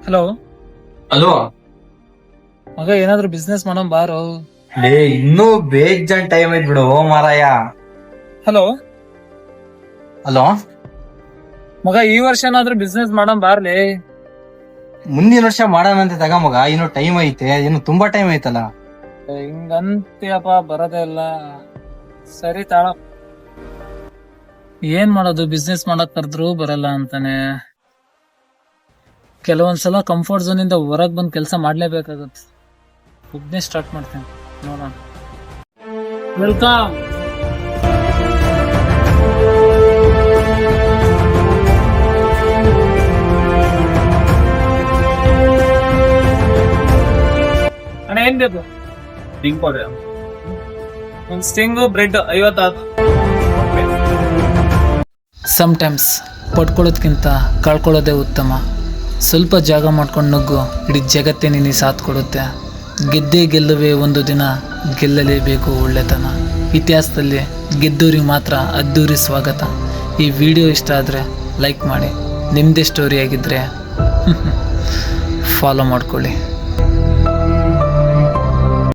Hello hello. ಮಗ, ಏನಾದ್ರು business ಮಾಡೋಣ ಬಾರೋ. ಇನ್ನೂ ಬೇಜಾನ್ ಟೈಮ್ ಐತ್ ಬಿಡು ಮಾರಾಯ. ಹಲೋ ಹಲೋ, ಮಗ, ಈ ವರ್ಷ ಏನಾದ್ರು ಬಿಸ್ನೆಸ್ ಮಾಡೋಣ ಬಾರ್ಲಿ. ಮುಂದಿನ ವರ್ಷ ಮಾಡೋಣಂತೆ ತಗ ಮಗ, ಇನ್ನು ಟೈಮ್ ಐತೆ, ಇನ್ನು ತುಂಬಾ ಟೈಮ್ ಐತಲ್ಲ. ಹಿಂಗಂತೀಯಪ್ಪ, ಬರೋದೇ ಇಲ್ಲ. ಸರಿ ತಾಳ. ಏನ್ ಮಾಡೋದು, ಬಿಸ್ನೆಸ್ ಮಾಡಕ್ ಕರೆದ್ರು ಬರಲ್ಲ ಅಂತಾನೆ. ಕೆಲವೊಂದ್ಸಲ ಕಂಫರ್ಟ್ ಝೋನ್ ಇಂದ ಹೊರಗ್ ಬಂದ್ ಕೆಲಸ ಮಾಡ್ಲೇಬೇಕಾಗತ್ತೆ. ಬಿಸ್ನೆಸ್ ಸ್ಟಾರ್ಟ್ ಮಾಡ್ತೇನೆ, ನೋಡೋಣ. ವೆಲ್ಕಮ್. ಅಣ್ಣ, ಏನ್ ಬೇಕು? ಒಂದು ಸ್ಟಿಂಗು ಬ್ರೆಡ್ 50. ಸಮ್ಟೈಮ್ಸ್ ಪಡ್ಕೊಳ್ಳೋದ್ಕಿಂತ ಕಳ್ಕೊಳ್ಳೋದೇ ಉತ್ತಮ. ಸ್ವಲ್ಪ ಜಾಗ ಮಾಡ್ಕೊಂಡು ನುಗ್ಗು, ಇಡೀ ಜಗತ್ತೇ ನಿನಗೆ ಸಾಥ್ ಕೊಡುತ್ತೆ. ಗೆದ್ದೇ ಗೆಲ್ಲುವೆ ಒಂದು ದಿನ, ಗೆಲ್ಲಲೇಬೇಕು ಒಳ್ಳೆತನ. ಇತಿಹಾಸದಲ್ಲಿ ಗೆದ್ದೂರಿಗೆ ಮಾತ್ರ ಅದ್ದೂರಿ ಸ್ವಾಗತ. ಈ ವಿಡಿಯೋ ಇಷ್ಟ ಆದರೆ ಲೈಕ್ ಮಾಡಿ, ನಿಮ್ಮದೇ ಸ್ಟೋರಿ ಆಗಿದ್ದರೆ ಫಾಲೋ ಮಾಡ್ಕೊಳ್ಳಿ.